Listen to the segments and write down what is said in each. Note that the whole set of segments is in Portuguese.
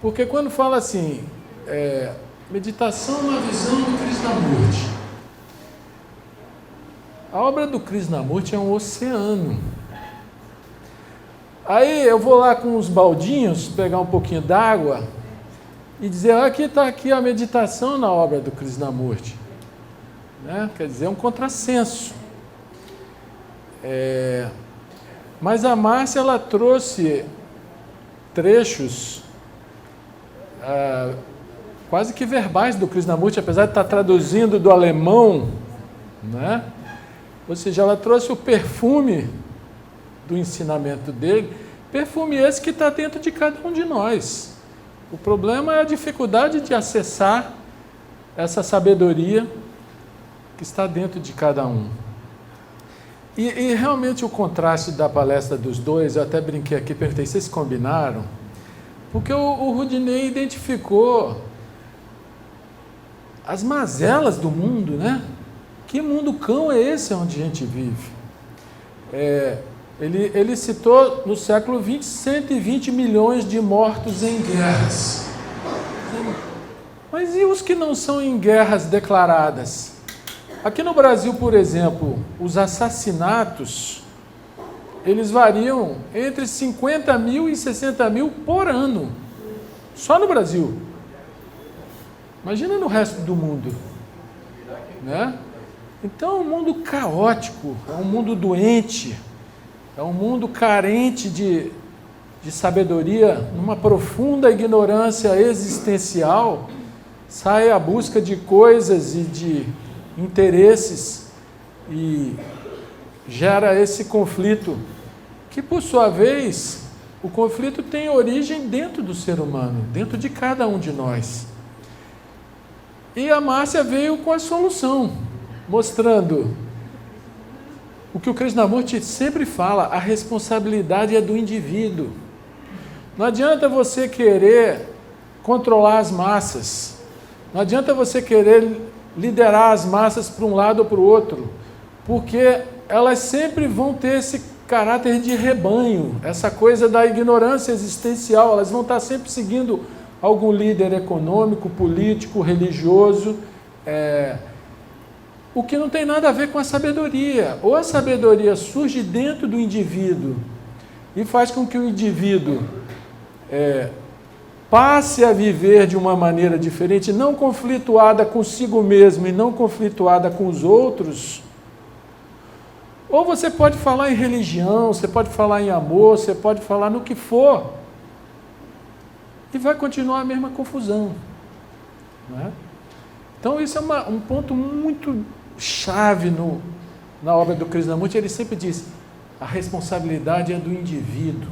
Porque quando fala assim, meditação na visão do Krishnamurti, a obra do Krishnamurti é um oceano. Aí eu vou lá com os baldinhos, pegar um pouquinho d'água e dizer, aqui está aqui a meditação na obra do Krishnamurti. Né? Quer dizer, é um contrassenso. Mas a Márcia, ela trouxe trechos quase que verbais do Krishnamurti, apesar de estar traduzindo do alemão, né? Ou seja, ela trouxe o perfume do ensinamento dele, perfume esse que está dentro de cada um de nós. O problema é a dificuldade de acessar essa sabedoria que está dentro de cada um. E realmente o contraste da palestra dos dois, eu até brinquei aqui, perguntei, vocês combinaram? Porque o Rudinei identificou as mazelas do mundo, né? Que mundo cão é esse onde a gente vive? Ele citou no século XX 120 milhões de mortos em guerras. Mas e os que não são em guerras declaradas? Aqui no Brasil, por exemplo, os assassinatos, eles variam entre 50 mil e 60 mil por ano. Só no Brasil. Imagina no resto do mundo. Né? Então é um mundo caótico, é um mundo doente, é um mundo carente de sabedoria, numa profunda ignorância existencial, sai à busca de coisas e de interesses e gera esse conflito, que por sua vez, o conflito tem origem dentro do ser humano, dentro de cada um de nós. E a Márcia veio com a solução, mostrando o que o Krishnamurti sempre fala, a responsabilidade é do indivíduo. Não adianta você querer controlar as massas, não adianta você querer liderar as massas para um lado ou para o outro, porque elas sempre vão ter esse caráter de rebanho, essa coisa da ignorância existencial, elas vão estar sempre seguindo algum líder econômico, político, religioso, o que não tem nada a ver com a sabedoria. Ou a sabedoria surge dentro do indivíduo e faz com que o indivíduo passe a viver de uma maneira diferente, não conflituada consigo mesmo e não conflituada com os outros. Ou você pode falar em religião, você pode falar em amor, você pode falar no que for, e vai continuar a mesma confusão. Né? Então isso é um ponto muito chave na obra do Krishnamurti. Ele sempre diz, a responsabilidade é do indivíduo.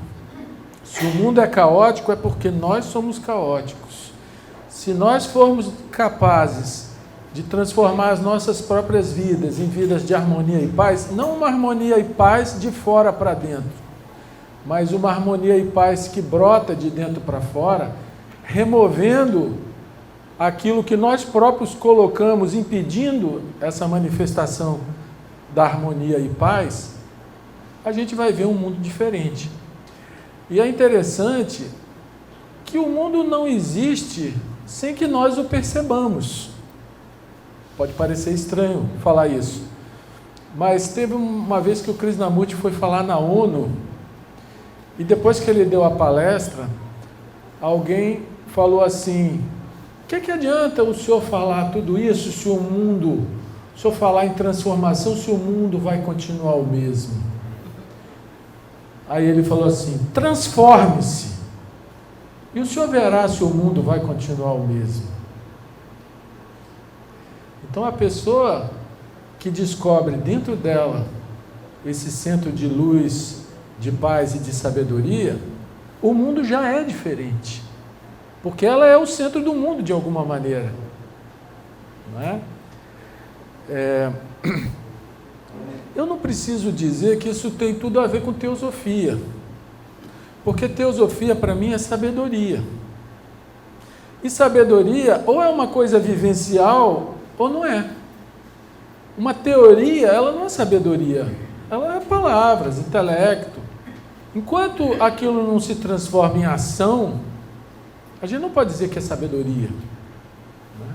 Se o mundo é caótico, é porque nós somos caóticos. Se nós formos capazes de transformar as nossas próprias vidas em vidas de harmonia e paz, não uma harmonia e paz de fora para dentro, mas uma harmonia e paz que brota de dentro para fora, removendo aquilo que nós próprios colocamos, impedindo essa manifestação da harmonia e paz, a gente vai ver um mundo diferente. E é interessante que o mundo não existe sem que nós o percebamos. Pode parecer estranho falar isso, mas teve uma vez que o Krishnamurti foi falar na ONU, e depois que ele deu a palestra, alguém falou assim, o que adianta o senhor falar tudo isso se o senhor falar em transformação, se o mundo vai continuar o mesmo? Aí ele falou assim, transforme-se, e o senhor verá se o mundo vai continuar o mesmo. Então a pessoa que descobre dentro dela esse centro de luz, de paz e de sabedoria, o mundo já é diferente, porque ela é o centro do mundo de alguma maneira. Não é? Eu não preciso dizer que isso tem tudo a ver com teosofia, porque teosofia para mim é sabedoria. E sabedoria ou é uma coisa vivencial ou não é. Uma teoria, ela não é sabedoria, ela é palavras, intelecto. Enquanto aquilo não se transforma em ação, A gente não pode dizer que é sabedoria. Né?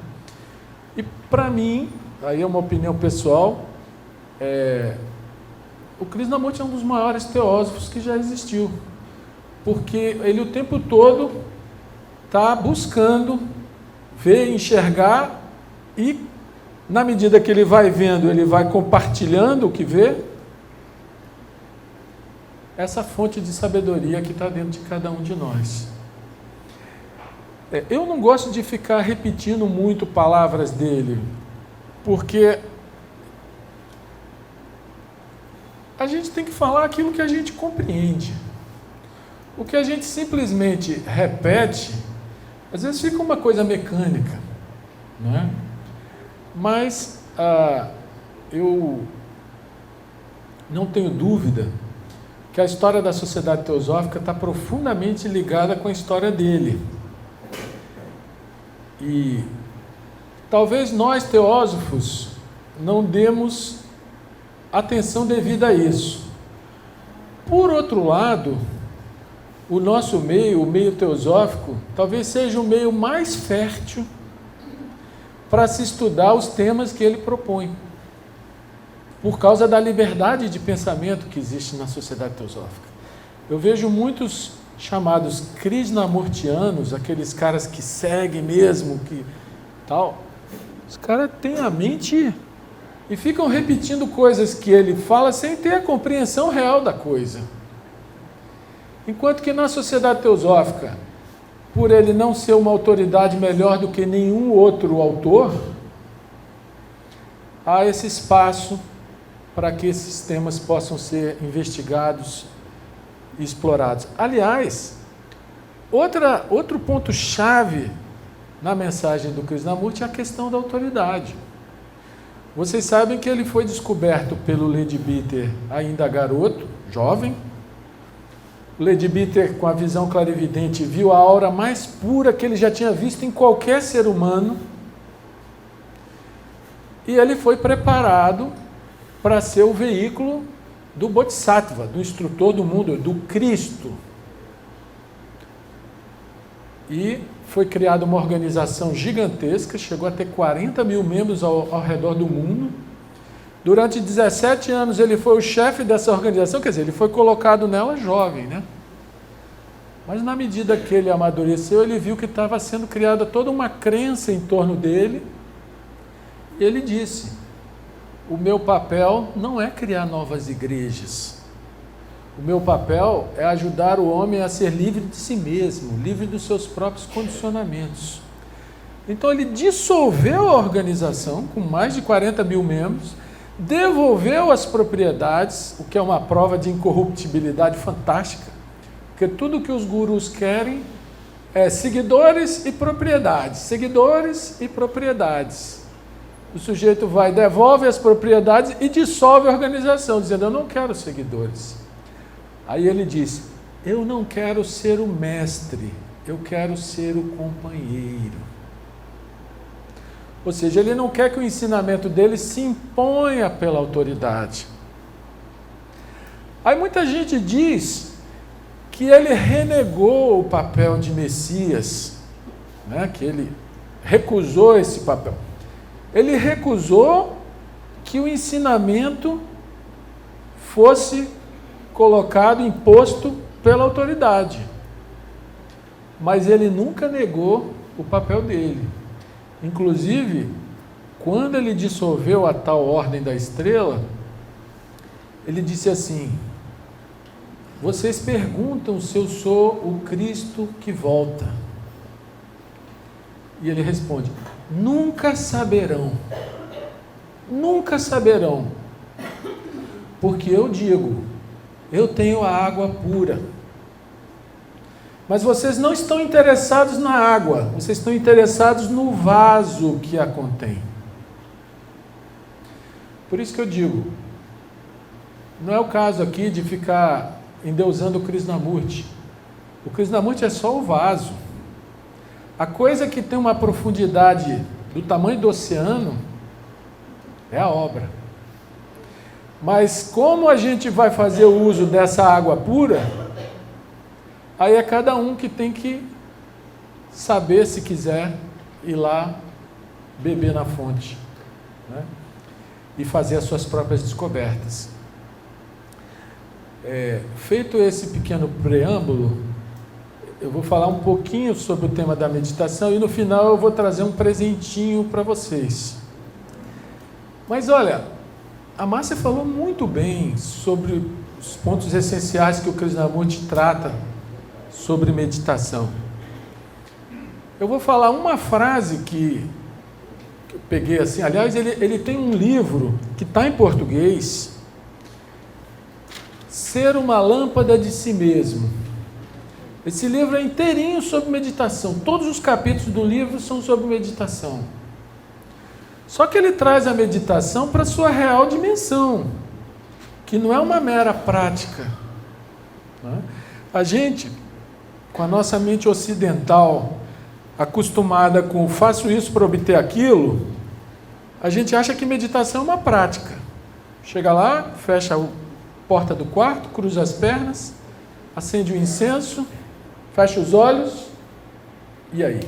E para mim, aí é uma opinião pessoal, o Krishnamurti é um dos maiores teósofos que já existiu. Porque ele o tempo todo está buscando ver, enxergar e, na medida que ele vai vendo, ele vai compartilhando o que vê, essa fonte de sabedoria que está dentro de cada um de nós. Eu não gosto de ficar repetindo muito palavras dele, porque a gente tem que falar aquilo que a gente compreende. O que a gente simplesmente repete, às vezes fica uma coisa mecânica, né? Mas eu não tenho dúvida que a história da Sociedade Teosófica está profundamente ligada com a história dele. E talvez nós, teósofos, não demos atenção devida a isso. Por outro lado, o nosso meio, o meio teosófico, talvez seja o meio mais fértil para se estudar os temas que ele propõe, por causa da liberdade de pensamento que existe na Sociedade Teosófica. Eu vejo muitos chamados krishnamurtianos, aqueles caras que seguem mesmo, que tal, os caras têm a mente e ficam repetindo coisas que ele fala sem ter a compreensão real da coisa. Enquanto que na Sociedade Teosófica, por ele não ser uma autoridade melhor do que nenhum outro autor, há esse espaço para que esses temas possam ser investigados e explorados. Aliás, outro ponto-chave na mensagem do Krishnamurti é a questão da autoridade. Vocês sabem que ele foi descoberto pelo Leadbeater ainda garoto, jovem. O Leadbeater, com a visão clarividente, viu a aura mais pura que ele já tinha visto em qualquer ser humano. E ele foi preparado para ser o veículo do Bodhisattva, do instrutor do mundo, do Cristo. E foi criada uma organização gigantesca, chegou a ter 40 mil membros ao redor do mundo. Durante 17 anos ele foi o chefe dessa organização, quer dizer, ele foi colocado nela jovem, né? Mas na medida que ele amadureceu, ele viu que estava sendo criada toda uma crença em torno dele. E ele disse: o meu papel não é criar novas igrejas. O meu papel é ajudar o homem a ser livre de si mesmo, livre dos seus próprios condicionamentos. Então ele dissolveu a organização com mais de 40 mil membros, devolveu as propriedades, o que é uma prova de incorruptibilidade fantástica, porque tudo que os gurus querem é seguidores e propriedades, seguidores e propriedades. O sujeito vai, devolve as propriedades e dissolve a organização, dizendo: eu não quero seguidores. Aí ele disse: eu não quero ser o mestre, eu quero ser o companheiro. Ou seja, ele não quer que o ensinamento dele se imponha pela autoridade. Aí muita gente diz que ele renegou o papel de Messias, né? Que ele recusou esse papel. Ele recusou que o ensinamento fosse colocado, imposto pela autoridade. Mas ele nunca negou o papel dele. Inclusive, quando ele dissolveu a tal ordem da estrela, ele disse assim: vocês perguntam se eu sou o Cristo que volta. E ele responde: nunca saberão, porque eu digo, eu tenho a água pura. Mas vocês não estão interessados na água, vocês estão interessados no vaso que a contém. Por isso que eu digo, não é o caso aqui de ficar endeusando o Krishnamurti. O Krishnamurti é só o vaso. A coisa que tem uma profundidade do tamanho do oceano é a obra. Mas como a gente vai fazer o uso dessa água pura, aí é cada um que tem que saber, se quiser, ir lá beber na fonte, né? E fazer as suas próprias descobertas. Feito esse pequeno preâmbulo, eu vou falar um pouquinho sobre o tema da meditação e no final eu vou trazer um presentinho para vocês. Mas olha, a Márcia falou muito bem sobre os pontos essenciais que o Krishnamurti trata sobre meditação. Eu vou falar uma frase que eu peguei assim, aliás, ele tem um livro que está em português, Ser uma Lâmpada de Si Mesmo. Esse livro é inteirinho sobre meditação, todos os capítulos do livro são sobre meditação. Só que ele traz a meditação para a sua real dimensão, que não é uma mera prática, né? A gente, com a nossa mente ocidental, acostumada com faço isso para obter aquilo, a gente acha que meditação é uma prática. Chega lá, fecha a porta do quarto, cruza as pernas, acende o incenso, fecha os olhos, e aí?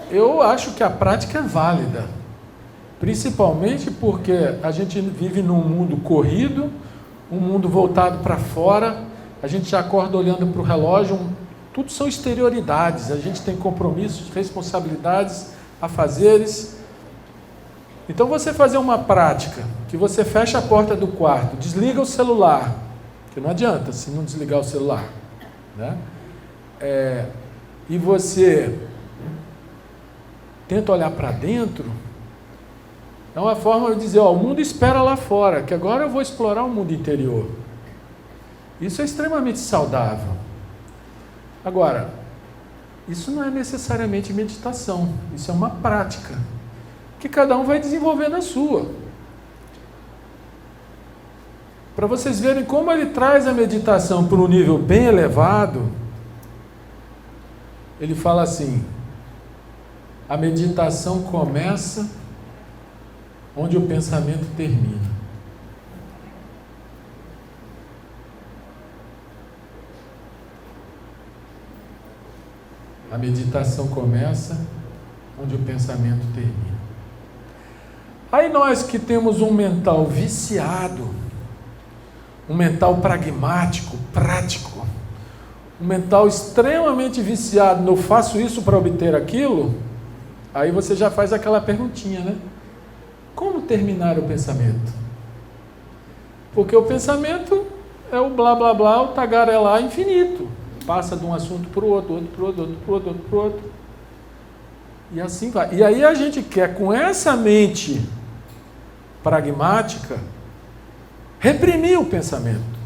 Eu acho que a prática é válida, principalmente porque a gente vive num mundo corrido, um mundo voltado para fora, a gente já acorda olhando para o relógio, tudo são exterioridades, a gente tem compromissos, responsabilidades, afazeres. Então você fazer uma prática, que você fecha a porta do quarto, desliga o celular, que não adianta se não desligar o celular, né? E você tenta olhar para dentro, é uma forma de dizer, ó, o mundo espera lá fora, que agora eu vou explorar o mundo interior. Isso é extremamente saudável. Agora, isso não é necessariamente meditação, isso é uma prática, que cada um vai desenvolver na sua. Para vocês verem como ele traz a meditação para um nível bem elevado, ele fala assim, a meditação começa onde o pensamento termina. A meditação começa onde o pensamento termina. Aí nós que temos um mental viciado, um mental pragmático, prático, um mental extremamente viciado no faço isso para obter aquilo, aí você já faz aquela perguntinha, né? Como terminar o pensamento? Porque o pensamento é o blá blá blá, o tagarelar infinito. Passa de um assunto para o outro, outro para o outro, outro para o outro, outro para o outro. E assim vai. E aí a gente quer, com essa mente pragmática, reprimir o pensamento.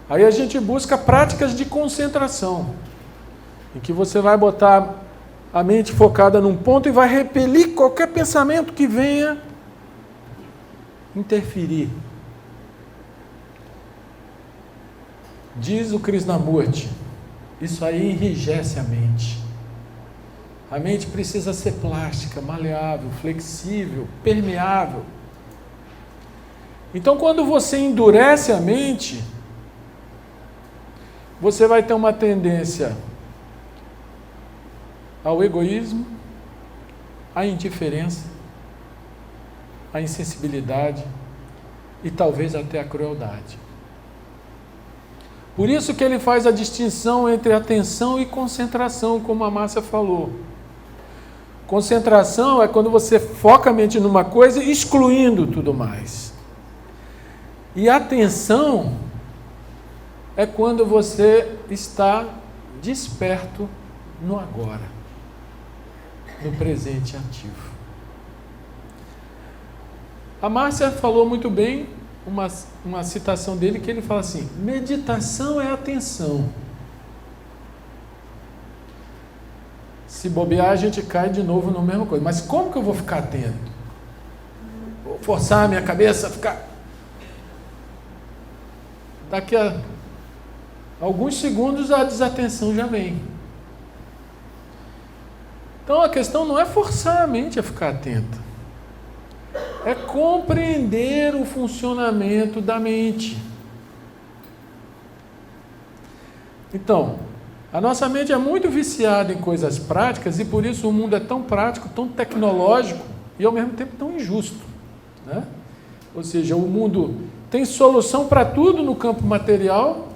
Aí a gente busca práticas de concentração, em que você vai botar a mente focada num ponto e vai repelir qualquer pensamento que venha interferir. Diz o Krishnamurti, isso aí enrijece a mente. A mente precisa ser plástica, maleável, flexível, permeável. Então, quando você endurece a mente, você vai ter uma tendência ao egoísmo, à indiferença, à insensibilidade e talvez até à crueldade. Por isso que ele faz a distinção entre atenção e concentração, como a Márcia falou. Concentração é quando você foca a mente numa coisa, excluindo tudo mais. E atenção é quando você está desperto no agora, no presente ativo. A Márcia falou muito bem, uma citação dele, que ele fala assim, meditação é atenção. Se bobear, a gente cai de novo na mesma coisa. Mas como que eu vou ficar atento? Vou forçar a minha cabeça a ficar... Daqui a alguns segundos a desatenção já vem. Então a questão não é forçar a mente a ficar atenta. É compreender o funcionamento da mente. Então, A nossa mente é muito viciada em coisas práticas e por isso o mundo é tão prático, tão tecnológico e ao mesmo tempo tão injusto, né? Ou seja, o mundo tem solução para tudo no campo material,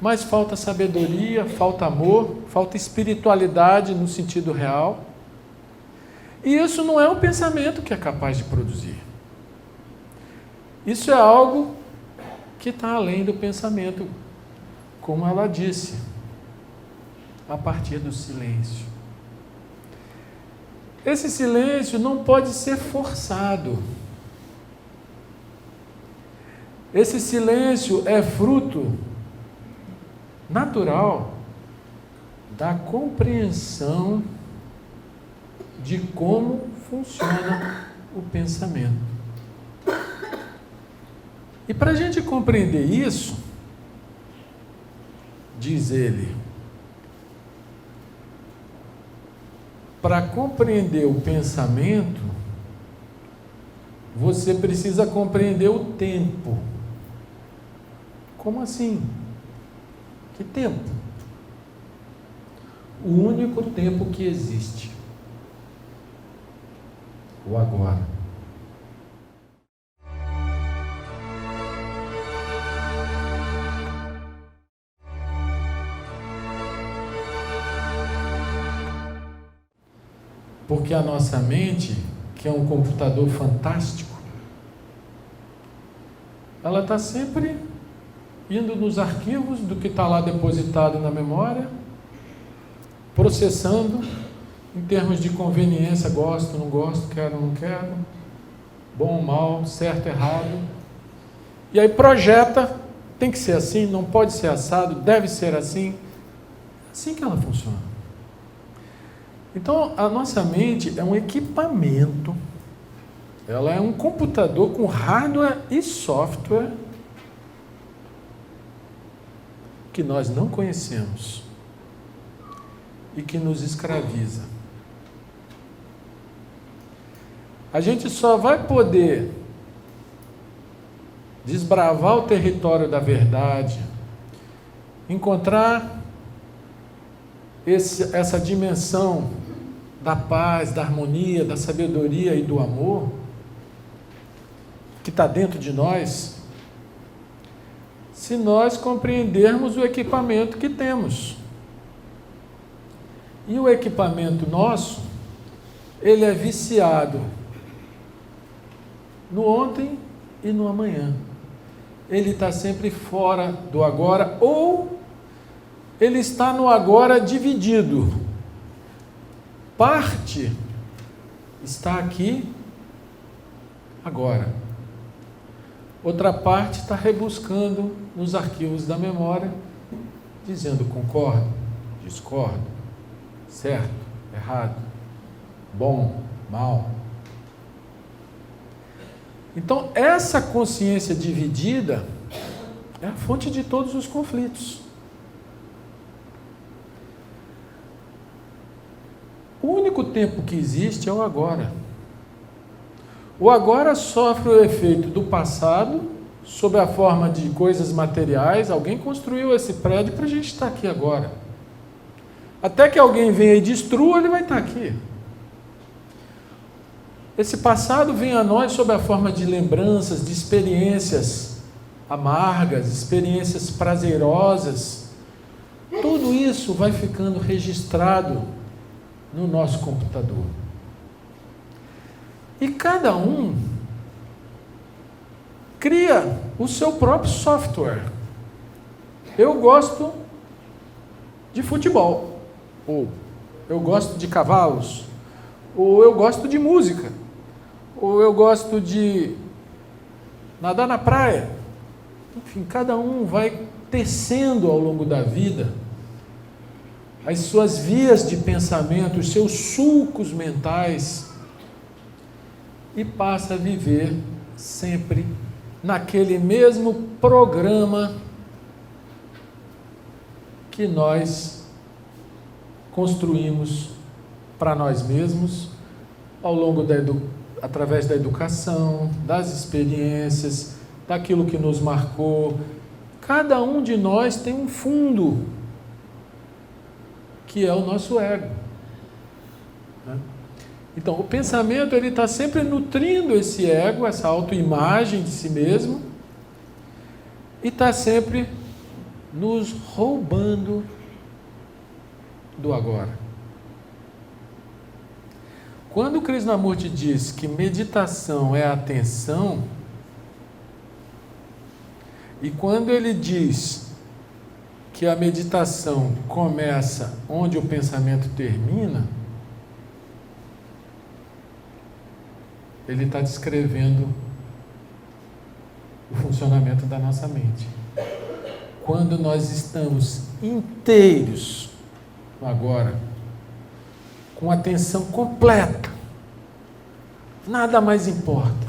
mas falta sabedoria, falta amor, falta espiritualidade no sentido real. E isso não é um pensamento que é capaz de produzir. Isso é algo que está além do pensamento, como ela disse, a partir do silêncio. Esse silêncio não pode ser forçado. Esse silêncio é fruto natural da compreensão de como funciona o pensamento. E para a gente compreender isso, diz ele, para compreender o pensamento, você precisa compreender o tempo. Como assim? Que tempo? O único tempo que existe. O agora. Porque a nossa mente, que é um computador fantástico, ela está sempre indo nos arquivos do que está lá depositado na memória, processando em termos de conveniência, gosto, não gosto, quero, não quero, bom, mal, certo, errado. E aí projeta, tem que ser assim, não pode ser assado, deve ser assim. Assim que ela funciona. Então, a nossa mente é um equipamento, ela é um computador com hardware e software que nós não conhecemos e que nos escraviza. A gente só vai poder desbravar o território da verdade, encontrar essa dimensão da paz, da harmonia, da sabedoria e do amor que está dentro de nós, se nós compreendermos o equipamento que temos. E o equipamento nosso, ele é viciado no ontem e no amanhã. Ele está sempre fora do agora, ou ele está no agora dividido. Parte está aqui agora. Outra parte está rebuscando nos arquivos da memória, dizendo concordo, discordo, certo, errado, bom, mal. Então, essa consciência dividida é a fonte de todos os conflitos. O único tempo que existe é o agora. O agora sofre o efeito do passado, sob a forma de coisas materiais. Alguém construiu esse prédio para a gente estar aqui agora. Até que alguém venha e destrua, ele vai estar aqui. Esse passado vem a nós sob a forma de lembranças, de experiências amargas, experiências prazerosas. Tudo isso vai ficando registrado no nosso computador. E cada um cria o seu próprio software. Eu gosto de futebol, ou eu gosto de cavalos, ou eu gosto de música, ou eu gosto de nadar na praia. Enfim, cada um vai tecendo ao longo da vida as suas vias de pensamento, os seus sulcos mentais, e passa a viver sempre naquele mesmo programa que nós construímos para nós mesmos ao longo através da educação, das experiências, daquilo que nos marcou. Cada um de nós tem um fundo que é o nosso ego. Então, o pensamento ele está sempre nutrindo esse ego, essa autoimagem de si mesmo, e está sempre nos roubando do agora. Quando Krishnamurti diz que meditação é atenção, e quando ele diz que a meditação começa onde o pensamento termina, ele está descrevendo o funcionamento da nossa mente. Quando nós estamos inteiros no agora, com atenção completa, nada mais importa.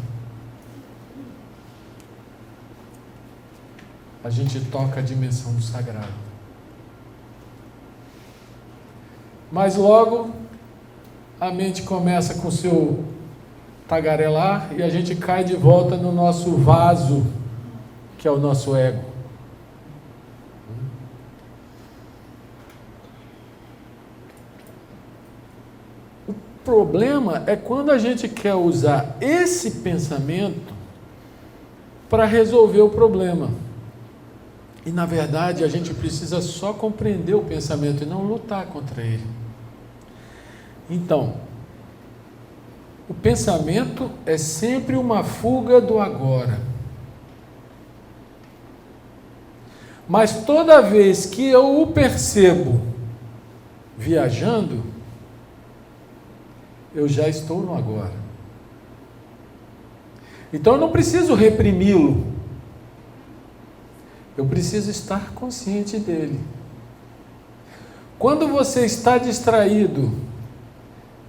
A gente toca a dimensão do sagrado. Mas logo a mente começa com o seu tagarelar e a gente cai de volta no nosso vaso, que é o nosso ego. O problema é quando a gente quer usar esse pensamento para resolver o problema. E na verdade a gente precisa só compreender o pensamento e não lutar contra ele. Então, o pensamento é sempre uma fuga do agora. Mas toda vez que eu o percebo viajando, eu já estou no agora. Então eu não preciso reprimi-lo. Eu preciso estar consciente dele. Quando você está distraído,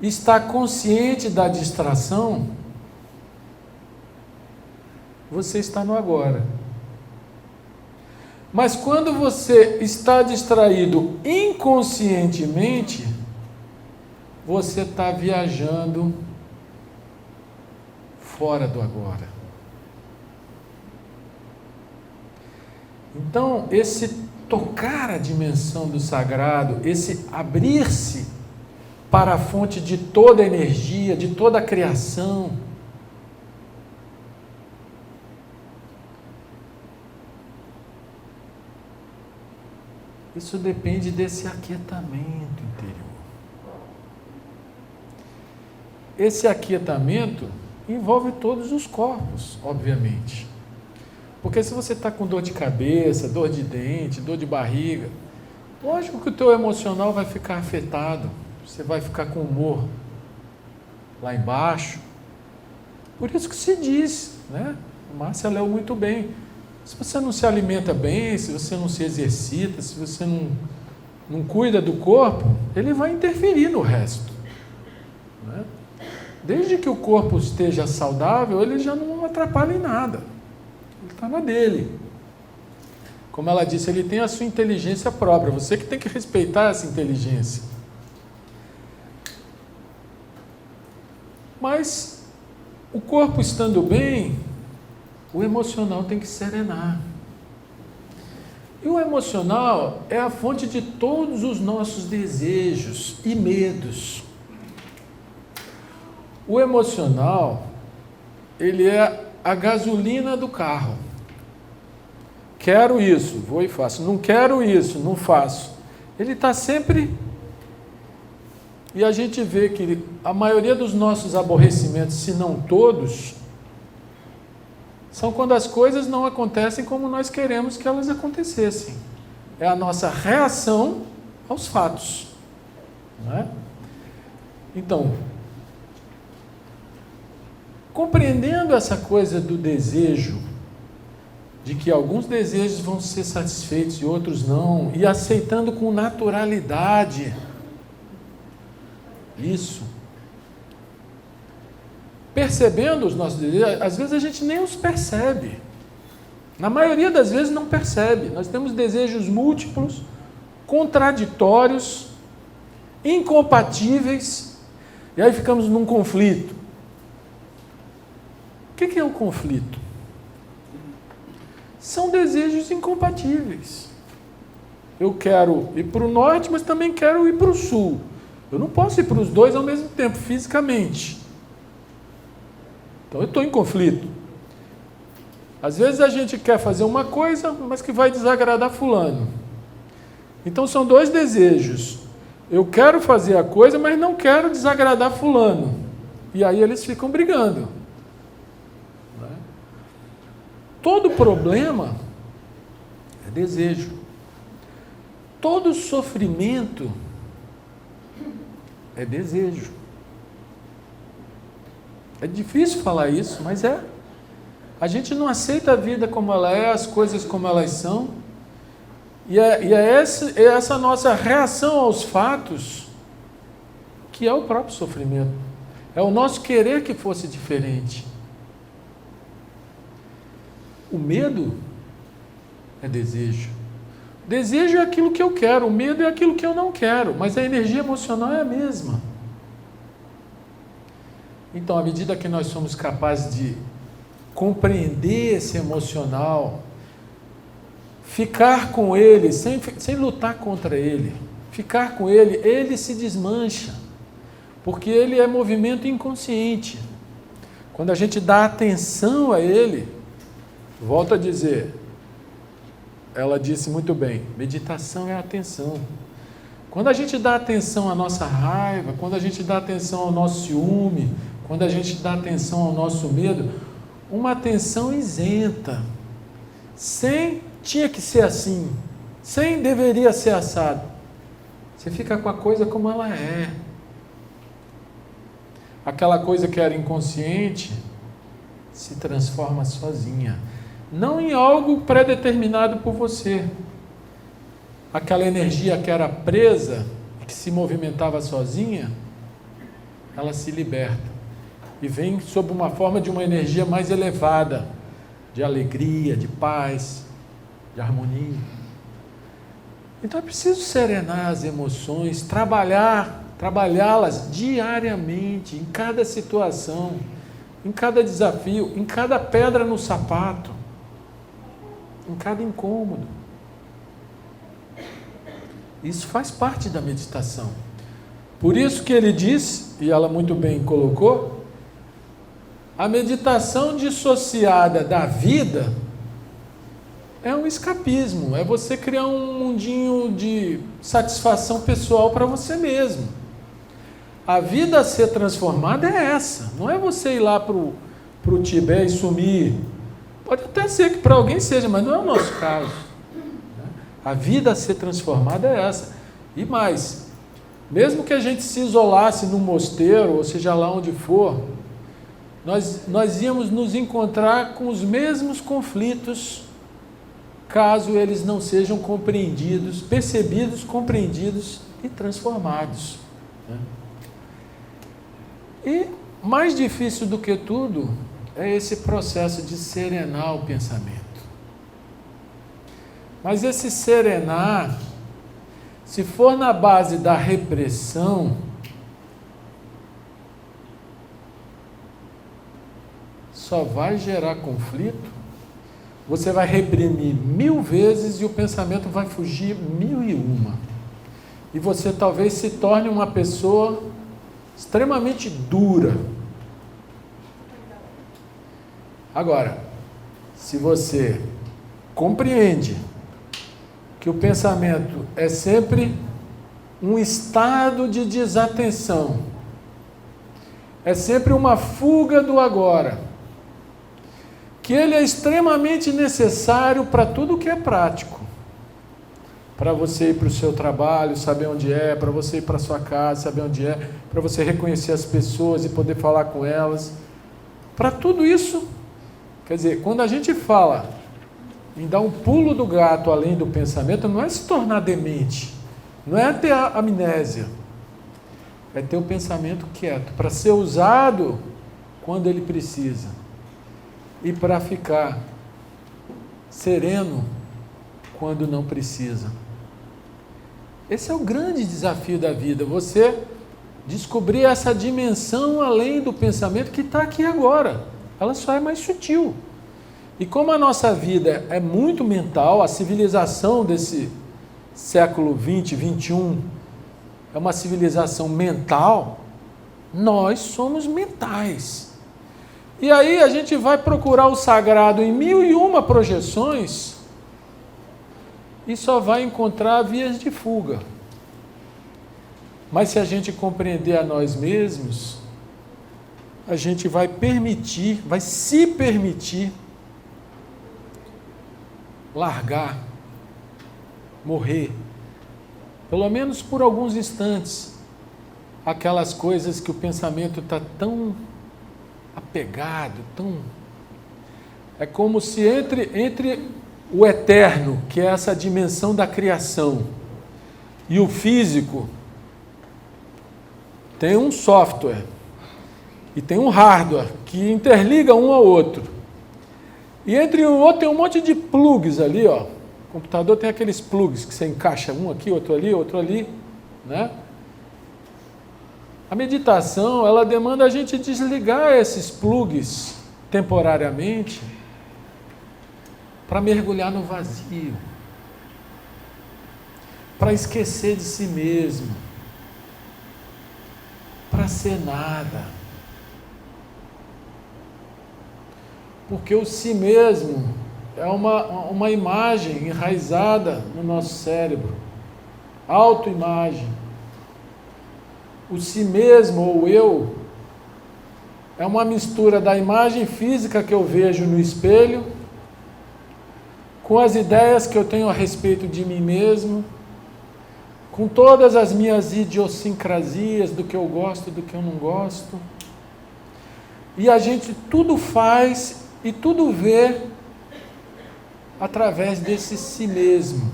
está consciente da distração, você está no agora. Mas quando você está distraído inconscientemente, você está viajando fora do agora. Então, esse tocar a dimensão do sagrado, esse abrir-se para a fonte de toda a energia, de toda a criação, isso depende desse aquietamento interior. Esse aquietamento envolve todos os corpos, obviamente. Porque se você está com dor de cabeça, dor de dente, dor de barriga, lógico que o teu emocional vai ficar afetado. Você vai ficar com o humor lá embaixo. Por isso que se diz, né? A Márcia leu muito bem. Se você não se alimenta bem, se você não se exercita, se você não cuida do corpo, ele vai interferir no resto. Né? Desde que o corpo esteja saudável, ele já não atrapalha em nada. Ele está na dele. Como ela disse, ele tem a sua inteligência própria. Você que tem que respeitar essa inteligência. Mas o corpo estando bem, o emocional tem que serenar. E o emocional é a fonte de todos os nossos desejos e medos. O emocional, ele é a gasolina do carro. Quero isso, vou e faço. Não quero isso, não faço. Ele está sempre... E a gente vê que a maioria dos nossos aborrecimentos, se não todos, são quando as coisas não acontecem como nós queremos que elas acontecessem. É a nossa reação aos fatos. Não é? Então, compreendendo essa coisa do desejo, de que alguns desejos vão ser satisfeitos e outros não, e aceitando com naturalidade isso, percebendo os nossos desejos, às vezes a gente nem os percebe. Na maioria das vezes não percebe. Nós temos desejos múltiplos, contraditórios, incompatíveis, e aí ficamos num conflito. O que é o conflito? São desejos incompatíveis. eu quero ir para o norte, mas também quero ir para o sul. Eu não posso ir para os dois ao mesmo tempo, fisicamente. Então eu estou em conflito. Às vezes a gente quer fazer uma coisa, mas que vai desagradar fulano. Então são dois desejos. Eu quero fazer a coisa, mas não quero desagradar fulano. E aí eles ficam brigando. Todo problema é desejo. Todo sofrimento é desejo. É difícil falar isso, mas é. A gente não aceita a vida como ela é, as coisas como elas são. E é essa nossa reação aos fatos que é o próprio sofrimento. É o nosso querer que fosse diferente. O medo é desejo. Desejo é aquilo que eu quero, o medo é aquilo que eu não quero, mas a energia emocional é a mesma. Então, à medida que nós somos capazes de compreender esse emocional, ficar com ele, sem lutar contra ele, ficar com ele, ele se desmancha, porque ele é movimento inconsciente. Quando a gente dá atenção a ele, volto a dizer, ela disse muito bem, meditação é atenção. Quando a gente dá atenção à nossa raiva, quando a gente dá atenção ao nosso ciúme, quando a gente dá atenção ao nosso medo, uma atenção isenta, sem tinha que ser assim, sem deveria ser assado. Você fica com a coisa como ela é. Aquela coisa que era inconsciente se transforma sozinha. Não em algo predeterminado por você. Aquela energia que era presa, que se movimentava sozinha, ela se liberta. E vem sob uma forma de uma energia mais elevada, de alegria, de paz, de harmonia. Então é preciso serenar as emoções, trabalhá-las diariamente, em cada situação, em cada desafio, em cada pedra no sapato, em cada incômodo. Isso faz parte da meditação. Por isso que ele diz, e ela muito bem colocou, a meditação dissociada da vida é um escapismo, é você criar um mundinho de satisfação pessoal para você mesmo. A vida a ser transformada é essa, não é você ir lá para o Tibete e sumir. Pode até ser que para alguém seja, mas não é o nosso caso. A vida a ser transformada é essa. E mais, mesmo que a gente se isolasse num mosteiro, ou seja lá onde for, nós íamos nos encontrar com os mesmos conflitos, caso eles não sejam compreendidos, percebidos, compreendidos e transformados. E mais difícil do que tudo é esse processo de serenar o pensamento. Mas esse serenar, se for na base da repressão, só vai gerar conflito. Você vai reprimir 1000 vezes e o pensamento vai fugir 1001. E você talvez se torne uma pessoa extremamente dura. Agora, se você compreende que o pensamento é sempre um estado de desatenção, é sempre uma fuga do agora, que ele é extremamente necessário para tudo que é prático, para você ir para o seu trabalho, saber onde é, para você ir para a sua casa, saber onde é, para você reconhecer as pessoas e poder falar com elas, para tudo isso. Quer dizer, quando a gente fala em dar um pulo do gato além do pensamento, não é se tornar demente, não é ter a amnésia, é ter o pensamento quieto, para ser usado quando ele precisa e para ficar sereno quando não precisa. Esse é o grande desafio da vida, você descobrir essa dimensão além do pensamento que está aqui agora, ela só é mais sutil. E como a nossa vida é muito mental, a civilização século 20, 21, é uma civilização mental, nós somos mentais. E aí a gente vai procurar o sagrado em 1001 projeções e só vai encontrar vias de fuga. Mas se a gente compreender a nós mesmos, a gente vai se permitir largar, morrer, pelo menos por alguns instantes, aquelas coisas que o pensamento está tão apegado, tão... É como se entre o eterno, que é essa dimensão da criação, e o físico, tem um software e tem um hardware que interliga um ao outro. E entre um outro tem um monte de plugs ali, ó. O computador tem aqueles plugs que você encaixa um aqui, outro ali, né? A meditação, ela demanda a gente desligar esses plugs temporariamente para mergulhar no vazio, para esquecer de si mesmo, para ser nada. Porque o si mesmo é uma imagem enraizada no nosso cérebro, autoimagem. O si mesmo, ou eu, é uma mistura da imagem física que eu vejo no espelho, com as ideias que eu tenho a respeito de mim mesmo, com todas as minhas idiosincrasias, do que eu gosto, do que eu não gosto. E a gente tudo faz e tudo vê através desse si mesmo.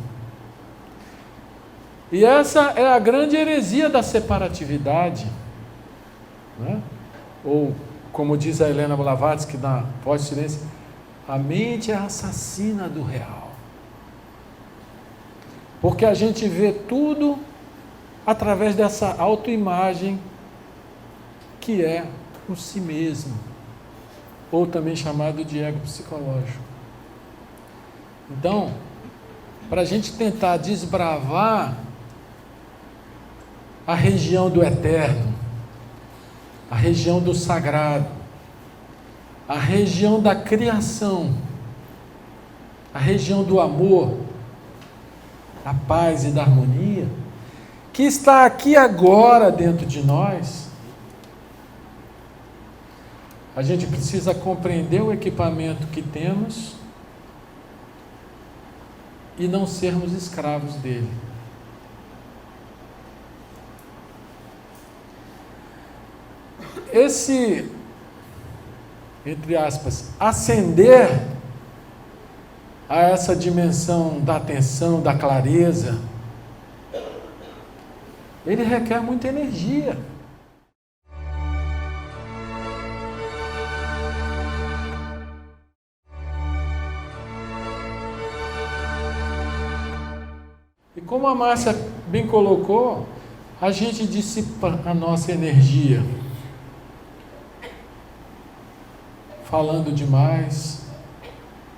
E essa é a grande heresia da separatividade, né? Ou, como diz a Helena Blavatsky na Voz do Silêncio, a mente é a assassina do real. Porque a gente vê tudo através dessa autoimagem que é o si mesmo, ou também chamado de ego psicológico. Então, para a gente tentar desbravar a região do eterno, a região do sagrado, a região da criação, a região do amor, da paz e da harmonia, que está aqui agora dentro de nós, a gente precisa compreender o equipamento que temos e não sermos escravos dele. Esse, entre aspas, ascender a essa dimensão da atenção, da clareza, ele requer muita energia. E como a Márcia bem colocou, a gente dissipa a nossa energia falando demais,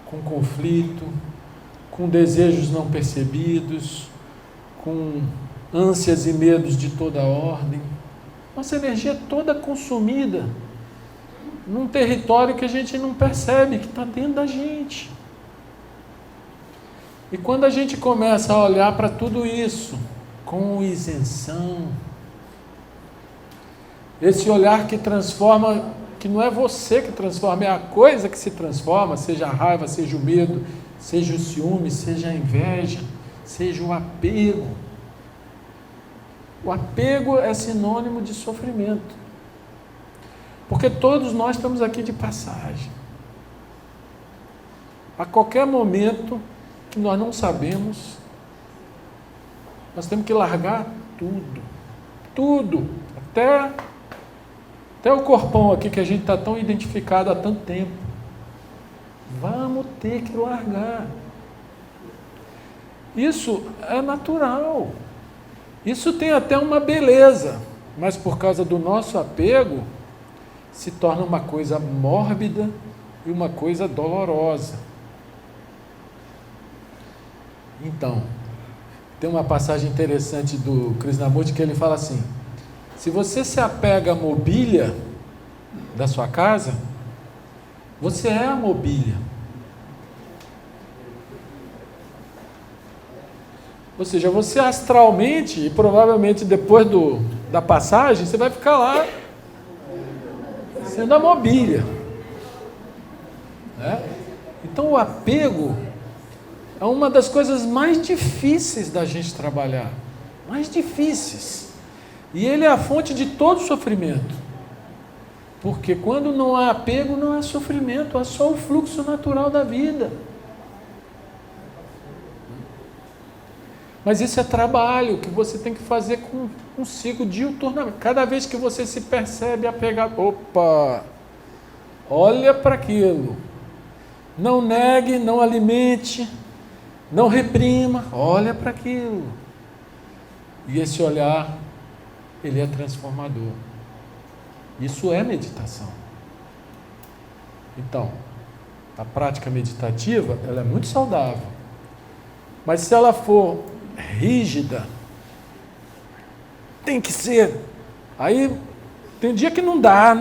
com conflito, com desejos não percebidos, com ânsias e medos de toda ordem. Nossa energia é toda consumida num território que a gente não percebe, que está dentro da gente. E quando a gente começa a olhar para tudo isso com isenção, esse olhar que transforma, que não é você que transforma, é a coisa que se transforma, seja a raiva, seja o medo, seja o ciúme, seja a inveja, seja o apego. O apego é sinônimo de sofrimento, porque todos nós estamos aqui de passagem. A qualquer momento que nós não sabemos, nós temos que largar tudo, até o corpão aqui que a gente está tão identificado há tanto tempo. Vamos ter que largar. Isso é natural. Isso tem até uma beleza, mas por causa do nosso apego, se torna uma coisa mórbida e uma coisa dolorosa. Então, Tem uma passagem interessante do Krishnamurti que ele fala assim: se você se apega à mobília da sua casa, você é a mobília. Ou seja, você astralmente, e provavelmente depois da passagem, você vai ficar lá sendo a mobília. Né? Então o apego é uma das coisas mais difíceis da gente trabalhar. Mais difíceis. E ele é a fonte de todo sofrimento. Porque quando não há apego, não há sofrimento, há só o fluxo natural da vida. Mas isso é trabalho que você tem que fazer consigo diuturnamente. Cada vez que você se percebe apegado, opa, olha para aquilo. Não negue, não alimente, não reprima, olha para aquilo. E esse olhar, ele é transformador. Isso é meditação. Então, a prática meditativa, ela é muito saudável. Mas se ela for rígida, tem que ser. Aí, tem dia que não dá.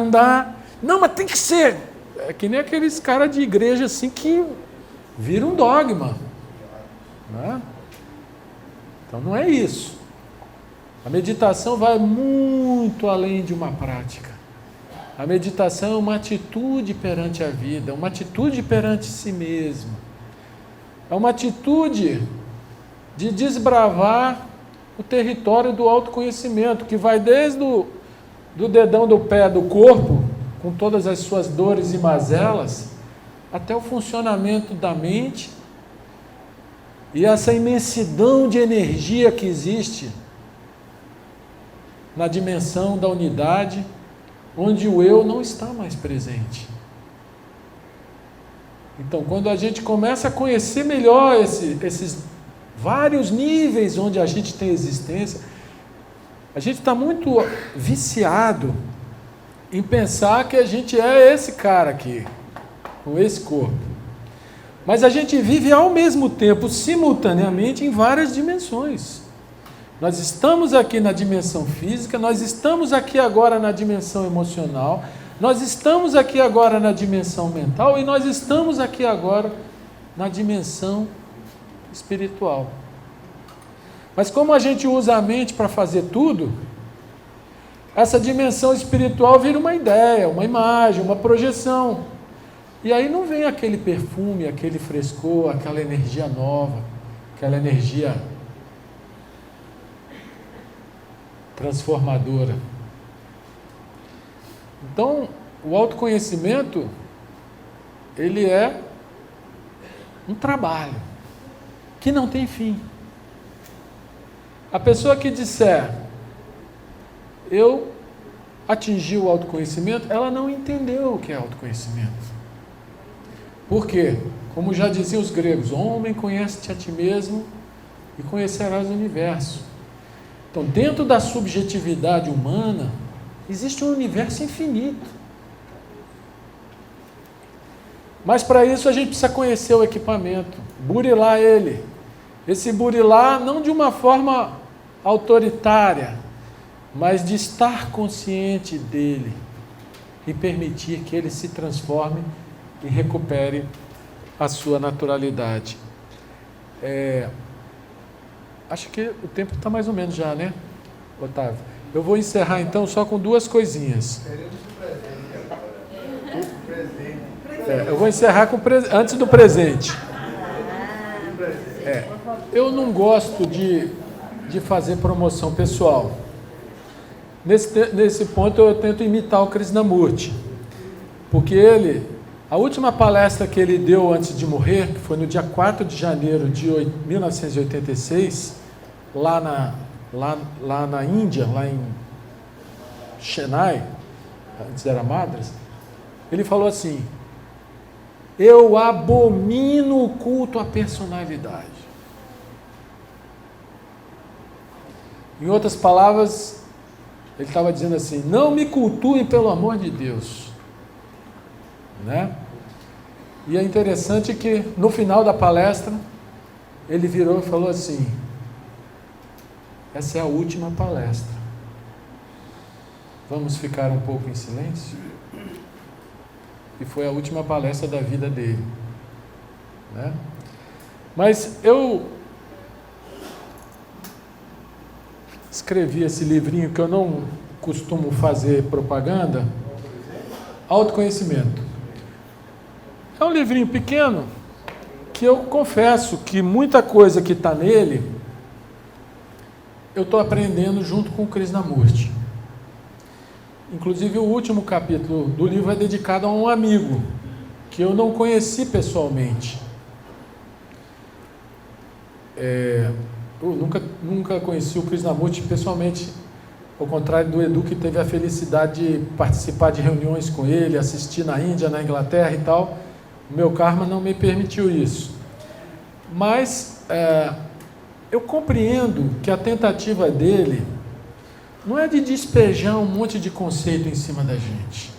Não, mas tem que ser. É que nem aqueles caras de igreja assim que viram um dogma. Né? Então não é isso. A meditação vai muito além de uma prática. A meditação é uma atitude perante a vida, uma atitude perante si mesmo. É uma atitude de desbravar o território do autoconhecimento, que vai desde do dedão do pé do corpo, com todas as suas dores e mazelas, até o funcionamento da mente e essa imensidão de energia que existe na dimensão da unidade, onde o eu não está mais presente. Então, quando a gente começa a conhecer melhor esses vários níveis onde a gente tem existência, a gente está muito viciado em pensar que a gente é esse cara aqui, com esse corpo. Mas a gente vive ao mesmo tempo, simultaneamente, em várias dimensões. Nós estamos aqui na dimensão física, nós estamos aqui agora na dimensão emocional, nós estamos aqui agora na dimensão mental e nós estamos aqui agora na dimensão espiritual. Mas como a gente usa a mente para fazer tudo, essa dimensão espiritual vira uma ideia, uma imagem, uma projeção. E aí não vem aquele perfume, aquele frescor, aquela energia nova, aquela energia transformadora. Então, o autoconhecimento, ele é um trabalho que não tem fim. A pessoa que disser, eu atingi o autoconhecimento, ela não entendeu o que é autoconhecimento. Por quê? Como já diziam os gregos, homem, conhece-te a ti mesmo e conhecerás o universo. Então, dentro da subjetividade humana, existe um universo infinito. Mas para isso a gente precisa conhecer o equipamento, burilar ele. Esse burilar não de uma forma autoritária, mas de estar consciente dele e permitir que ele se transforme e recupere a sua naturalidade. Acho que o tempo está mais ou menos já, né, Otávio? Eu vou encerrar então só com duas coisinhas. Eu vou encerrar antes do presente. Eu não gosto de fazer promoção pessoal. Nesse ponto eu tento imitar o Krishnamurti, porque a última palestra que ele deu antes de morrer, que foi no dia 4 de janeiro de 1986, lá na Índia, lá em Chennai, antes era Madras, ele falou assim: eu abomino o culto à personalidade. Em outras palavras, ele estava dizendo assim: não me cultuem pelo amor de Deus. Né? E é interessante que no final da palestra ele virou e falou assim: essa é a última palestra. Vamos ficar um pouco em silêncio? E foi a última palestra da vida dele, né? Mas eu escrevi esse livrinho que eu não costumo fazer propaganda, Autoconhecimento. É um livrinho pequeno que eu confesso que muita coisa que está nele eu estou aprendendo junto com o Krishnamurti. Inclusive o último capítulo do livro é dedicado a um amigo que eu não conheci pessoalmente. Eu nunca conheci o Krishnamurti pessoalmente, ao contrário do Edu, que teve a felicidade de participar de reuniões com ele, assistir na Índia, na Inglaterra e tal. O meu karma não me permitiu isso. Mas eu compreendo que a tentativa dele não é de despejar um monte de conceito em cima da gente.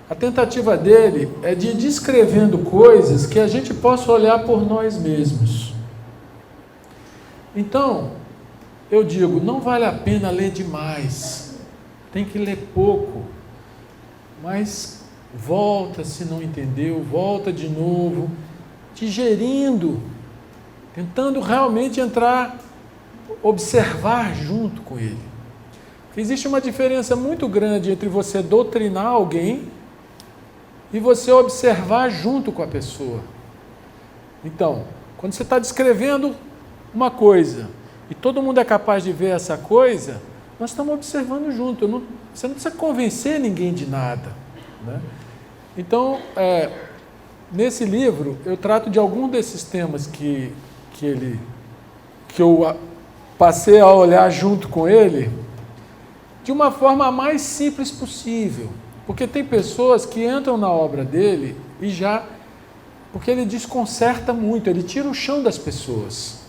A tentativa dele é de ir descrevendo coisas que a gente possa olhar por nós mesmos. Então, eu digo, não vale a pena ler demais, tem que ler pouco, mas volta se não entendeu, volta de novo, digerindo, tentando realmente entrar, observar junto com ele. Porque existe uma diferença muito grande entre você doutrinar alguém e você observar junto com a pessoa. Então, quando você está descrevendo uma coisa e todo mundo é capaz de ver essa coisa, nós estamos observando junto. Você não precisa convencer ninguém de nada, né? Então, nesse livro, eu trato de algum desses temas que eu passei a olhar junto com ele de uma forma a mais simples possível. Porque tem pessoas que entram na obra dele e porque ele desconcerta muito, ele tira o chão das pessoas.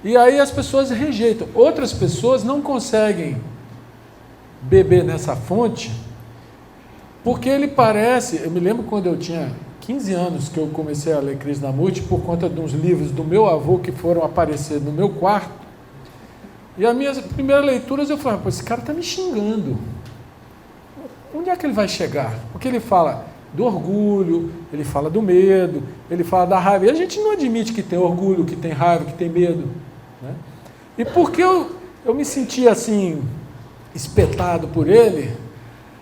E aí as pessoas rejeitam. Outras pessoas não conseguem beber nessa fonte, porque ele parece... Eu me lembro quando eu tinha 15 anos que eu comecei a ler Krishnamurti por conta de uns livros do meu avô que foram aparecer no meu quarto. E as minhas primeiras leituras eu falei, esse cara está me xingando. Onde é que ele vai chegar? Porque ele fala do orgulho, ele fala do medo, ele fala da raiva. E a gente não admite que tem orgulho, que tem raiva, que tem medo, né? E porque eu me sentia assim, espetado por ele,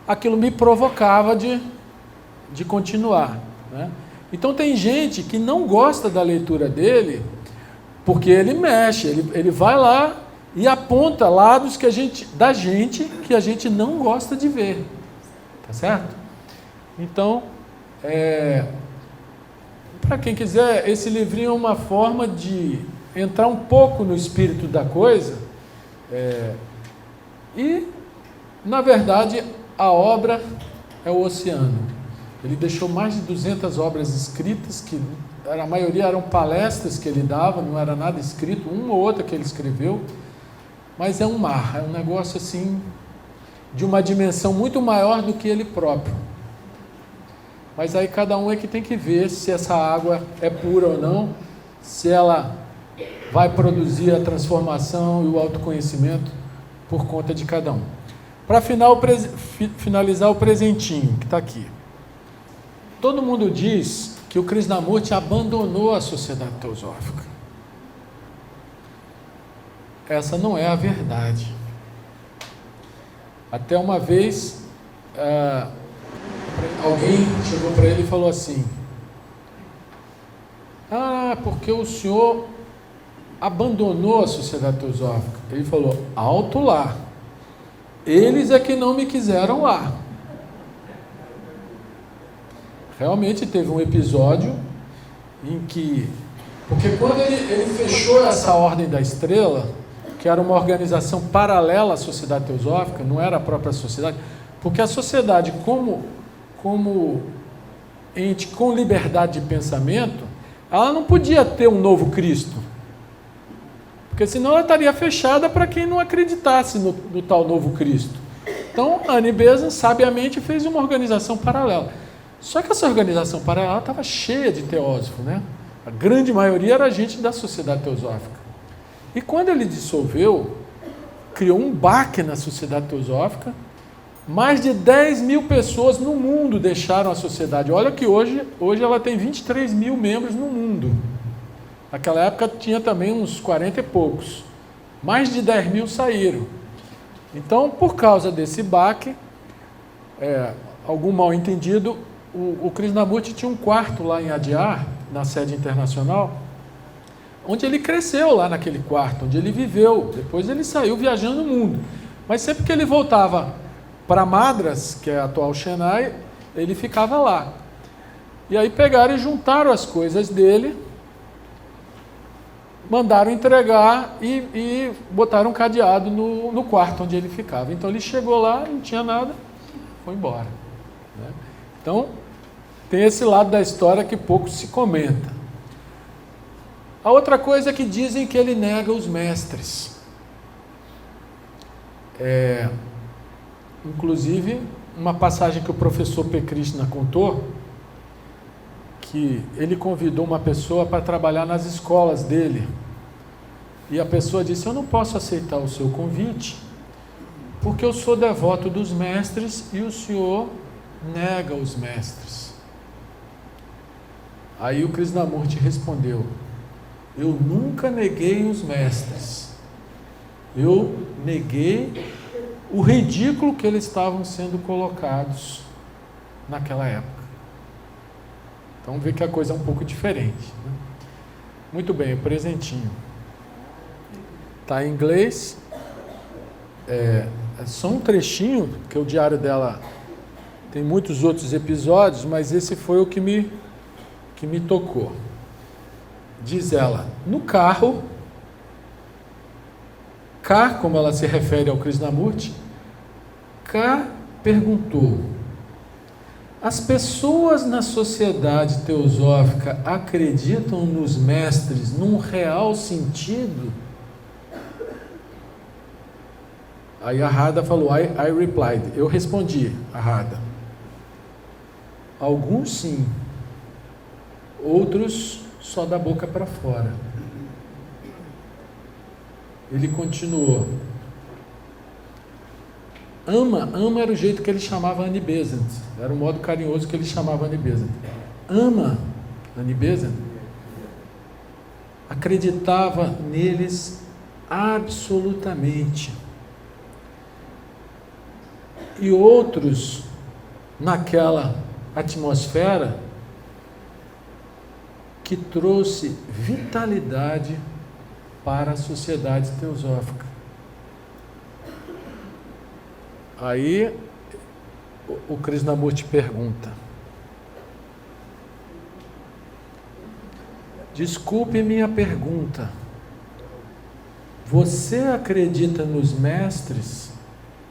aquilo me provocava de continuar, né? Então tem gente que não gosta da leitura dele, porque ele mexe, ele vai lá e aponta lados da gente que a gente não gosta de ver, tá certo? Então, para quem quiser, esse livrinho é uma forma de entrar um pouco no espírito da coisa, e, na verdade, a obra é o oceano. Ele deixou mais de 200 obras escritas, que a maioria eram palestras que ele dava, não era nada escrito, uma ou outra que ele escreveu, mas é um mar, é um negócio assim, de uma dimensão muito maior do que ele próprio. Mas aí cada um é que tem que ver se essa água é pura ou não, se ela vai produzir a transformação e o autoconhecimento por conta de cada um. Para finalizar o presentinho que está aqui. Todo mundo diz que o Krishnamurti abandonou a Sociedade Teosófica. Essa não é a verdade. Até uma vez, alguém chegou para ele e falou assim, porque o senhor abandonou a Sociedade Teosófica. Ele falou, alto lá, eles é que não me quiseram lá. Realmente teve um episódio em que... Porque quando ele fechou essa Ordem da Estrela, que era uma organização paralela à Sociedade Teosófica, não era a própria sociedade, porque a sociedade, como ente com liberdade de pensamento, ela não podia ter um novo Cristo, porque senão ela estaria fechada para quem não acreditasse no tal novo Cristo. Então, Annie Besant sabiamente fez uma organização paralela. Só que essa organização paralela estava cheia de teósofos, né? A grande maioria era gente da Sociedade Teosófica. E quando ele dissolveu, criou um baque na Sociedade Teosófica. Mais de 10 mil pessoas no mundo deixaram a sociedade. Olha que hoje ela tem 23 mil membros no mundo. Naquela época tinha também uns 40 e poucos. Mais de 10 mil saíram. Então, por causa desse baque, algum mal entendido, o Krishnamurti tinha um quarto lá em Adyar, na sede internacional, onde ele cresceu lá naquele quarto, onde ele viveu. Depois ele saiu viajando o mundo. Mas sempre que ele voltava para Madras, que é a atual Chennai, ele ficava lá. E aí pegaram e juntaram as coisas dele, mandaram entregar e botaram um cadeado no quarto onde ele ficava. Então ele chegou lá, não tinha nada, foi embora. Né? Então, tem esse lado da história que pouco se comenta. A outra coisa é que dizem que ele nega os mestres. Inclusive, uma passagem que o professor P. Krishna contou, que ele convidou uma pessoa para trabalhar nas escolas dele. E a pessoa disse: eu não posso aceitar o seu convite, porque eu sou devoto dos mestres e o senhor nega os mestres. Aí o Krishnamurti respondeu: eu nunca neguei os mestres. Eu neguei o ridículo que eles estavam sendo colocados naquela época. Então vê que a coisa é um pouco diferente. Né? Muito bem, o presentinho. Está em inglês. É só um trechinho, porque o diário dela tem muitos outros episódios, mas esse foi o que me tocou. Diz ela: no carro, K, como ela se refere ao Krishnamurti, K perguntou: as pessoas na sociedade teosófica acreditam nos mestres num real sentido? Aí a Radha falou: I replied. Eu respondi a Radha: alguns sim, outros só da boca para fora. Ele continuou: ama era o jeito que ele chamava Annie Besant, era o modo carinhoso que ele chamava Annie Besant. Ama, Annie Besant, acreditava neles absolutamente. E outros, naquela atmosfera que trouxe vitalidade para a sociedade teosófica. Aí o Krishnamurti pergunta: desculpe minha pergunta, você acredita nos mestres?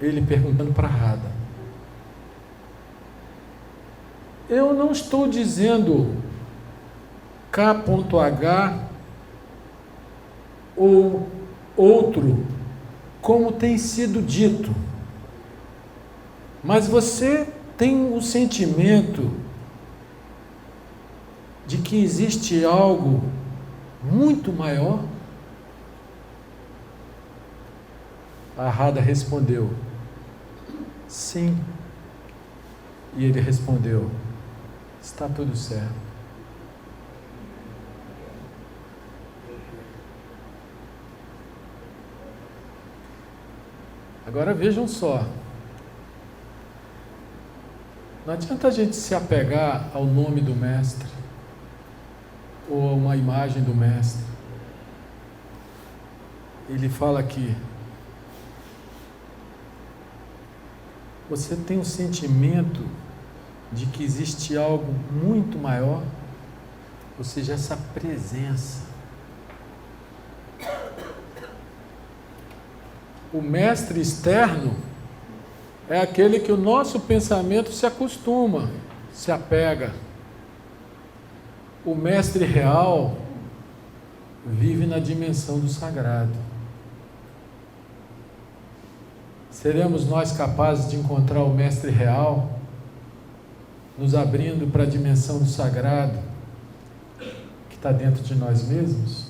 Ele perguntando para Radha. Eu não estou dizendo K.H ou outro, como tem sido dito, mas você tem o sentimento de que existe algo muito maior? A Radha respondeu: sim. E ele respondeu: está tudo certo. Agora vejam só, não adianta a gente se apegar ao nome do mestre ou a uma imagem do mestre. Ele fala aqui: você tem um sentimento de que existe algo muito maior, ou seja, essa presença. O mestre externo é aquele que o nosso pensamento se acostuma, se apega. O mestre real vive na dimensão do sagrado. Seremos nós capazes de encontrar o mestre real, nos abrindo para a dimensão do sagrado que está dentro de nós mesmos?